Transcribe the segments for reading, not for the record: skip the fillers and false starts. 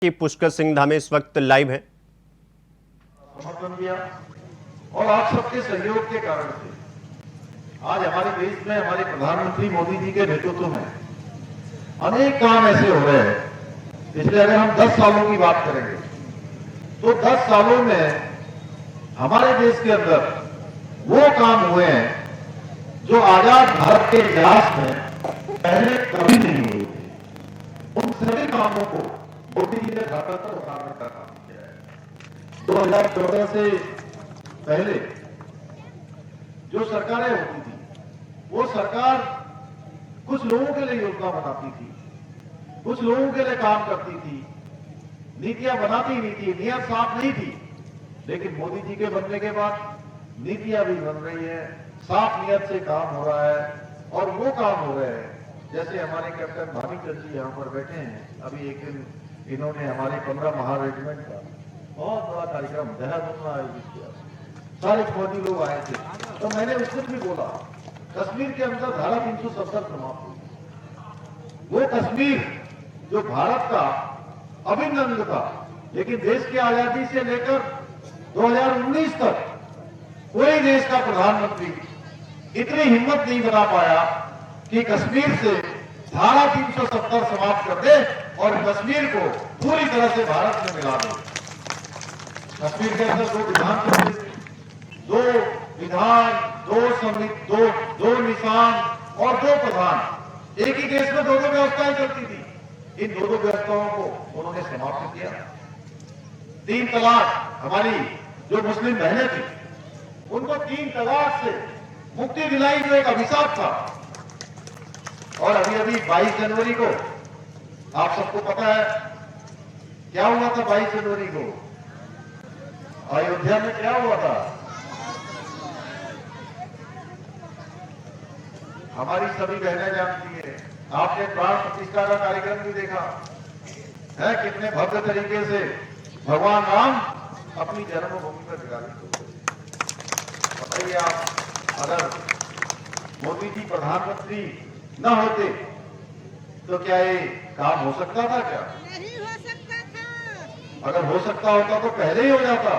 कि पुष्कर सिंह धामी इस वक्त लाइव है। समर्थन दिया और आप सबके सहयोग के कारण से आज हमारे देश में हमारे प्रधानमंत्री मोदी जी के नेतृत्व में अनेक काम ऐसे हो रहे हैं। पिछले अगर हम 10 सालों की बात करेंगे तो 10 सालों में हमारे देश के अंदर वो काम हुए हैं जो आजाद भारत के इतिहास में पहले कभी नहीं हुए थे। उन सभी कामों को मोदी जी ने धरातल पर उतारने का काम किया है। 2014 से पहले जो सरकारें होती थी वो सरकार कुछ लोगों के लिए योजना बनाती थी, कुछ लोगों के लिए काम करती थी, नीतियां बनाती नहीं थी, नीयत साफ नहीं थी। लेकिन मोदी जी के बनने के बाद नीतियां भी बन रही है, साफ नीयत से काम हो रहा है और वो काम हो रहे हैं जैसे हमारे कैप्टन भामीचंद जी यहाँ पर बैठे हैं। अभी एक दिन इन्होंने हमारे 15 महा रेजिमेंट का बहुत बड़ा कार्यक्रम देहरादून में आयोजित किया, सारे फौजी लोग आए थे। तो मैंने उस दिन भी बोला कश्मीर के अंदर धारा 370 समाप्त हुई। वो कश्मीर जो भारत का अभिन्न अंग था, लेकिन देश की आजादी से लेकर 2019 तक कोई देश का प्रधानमंत्री इतनी हिम्मत नहीं बना पाया कि कश्मीर से धारा 370 समाप्त कर दे और कश्मीर को पूरी तरह से भारत में मिला दे। कश्मीर के अंदर 2 विधान, 2 विधान, 2 संविधान, 2 निशान और 2 प्रधान। एक ही देश में 2 व्यवस्थाएं चलती थी। इन 2 व्यवस्थाओं को उन्होंने समाप्त किया। 3 तलाक, हमारी जो मुस्लिम बहनें थी उनको 3 तलाक से मुक्ति दिलाई जो एक अभिशाप था। और अभी 22 जनवरी को आप सबको पता है क्या हुआ था। 22 जनवरी को अयोध्या में क्या हुआ था, हमारी सभी बहनें जानती है। आपने प्राण प्रतिष्ठा का कार्यक्रम भी देखा है, कितने भव्य तरीके से भगवान राम अपनी जन्मभूमि पर विराजित हो गए। बताइए आप, अगर मोदी जी प्रधानमंत्री न होते तो क्या ये काम हो सकता था? क्या नहीं हो सकता था। अगर हो सकता होता तो पहले ही हो जाता।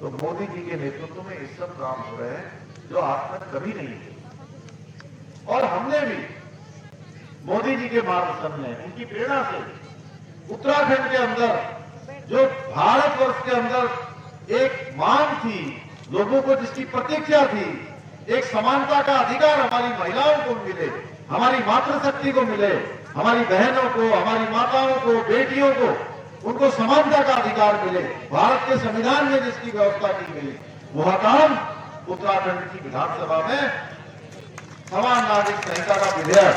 तो मोदी जी के नेतृत्व में इस सब काम हो रहे हैं जो आज तक कभी नहीं थे। और हमने भी मोदी जी के मार्गदर्शन में, उनकी प्रेरणा से उत्तराखंड के अंदर जो भारतवर्ष के अंदर एक मांग थी, लोगों को जिसकी प्रतीक्षा थी, एक समानता का अधिकार हमारी महिलाओं को मिले, हमारी मातृशक्ति को मिले, हमारी बहनों को, हमारी माताओं को, बेटियों को, उनको समानता का अधिकार मिले, भारत के संविधान में जिसकी व्यवस्था की गई, वह काम उत्तराखंड की विधानसभा में समान नागरिक संहिता का विधेयक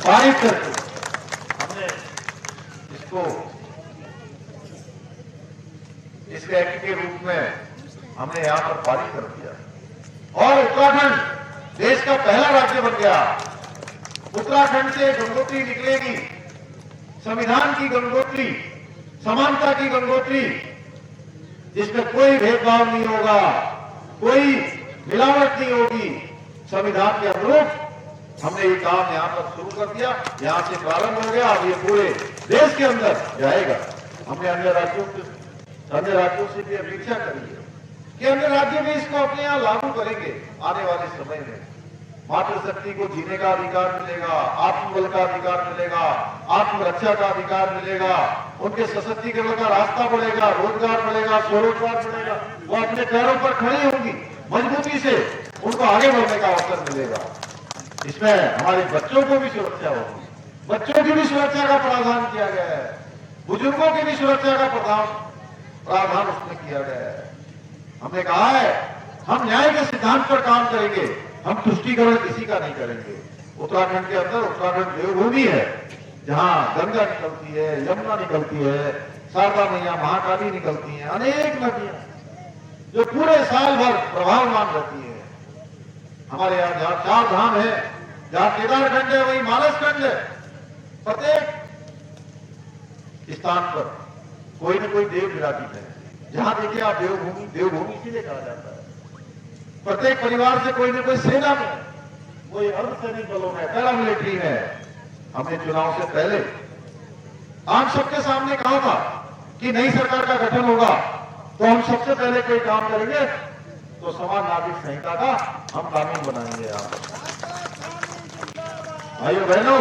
पारित करके हमने इसको इस एक्ट के रूप में हमने यहां पर पारित कर दिया और उत्तराखंड देश का पहला राज्य बन गया। उत्तराखंड से गंगोत्री निकलेगी, संविधान की गंगोत्री, समानता की गंगोत्री, जिसमें कोई भेदभाव नहीं होगा, कोई मिलावट नहीं होगी। संविधान के अनुरूप हमने ये काम यहां पर शुरू कर दिया, यहां से प्रारंभ हो गया, अब ये पूरे देश के अंदर जाएगा। हमने अन्य राज्यों से भी अपेक्षा करी है कि अन्य राज्य भी इसको अपने यहां लागू करेंगे। आने वाले समय में मातृशक्ति को जीने का अधिकार मिलेगा, आत्मबल का अधिकार मिलेगा, आत्मरक्षा का अधिकार मिलेगा, उनके सशक्तिकरण का रास्ता बढ़ेगा, रोजगार बढ़ेगा, स्वरोजगार बढ़ेगा, वो अपने पैरों पर खड़ी होंगी, मजबूती से उनको आगे बढ़ने का अवसर मिलेगा। इसमें हमारे बच्चों को भी सुरक्षा होगी, बच्चों की भी सुरक्षा का प्रावधान किया गया है, बुजुर्गों की भी सुरक्षा का प्रावधान उसमें किया गया है। हमने कहा है हम न्याय के सिद्धांत पर काम करेंगे, हम तुष्टीकरण किसी का नहीं करेंगे। उत्तराखंड के अंदर उत्तराखंड देवभूमि है, जहां गंगा निकलती है, यमुना निकलती है, शारदा मैया, महाकाली निकलती है, अनेक नदियां जो पूरे साल भर प्रभावमान रहती है। हमारे यहाँ जहां 4 धाम है, जहां केदारखंड है वहीं मानसखंड है। प्रत्येक स्थान पर कोई न कोई देव विराजित है। जहां देखिए आप देवभूमि इसीलिए कहा जाता है। प्रत्येक परिवार से कोई न कोई सेना में, कोई अर्धसैनिक बलों में, पैरामिलिट्री में। हमने चुनाव से पहले आप सबके सामने कहा था कि नई सरकार का गठन होगा तो हम सबसे पहले कोई काम करेंगे तो समान नागरिक संहिता का हम कानून बनाएंगे। आप भाइयों बहनों,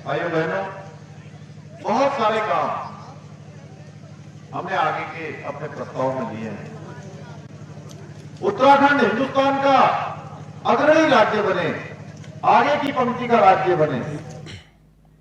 भाइयों बहनों, बहुत सारे काम हमने आगे के अपने प्रस्ताव में लिए हैं। उत्तराखंड हिंदुस्तान का अग्रणी राज्य बने, आगे की पंक्ति का राज्य बने।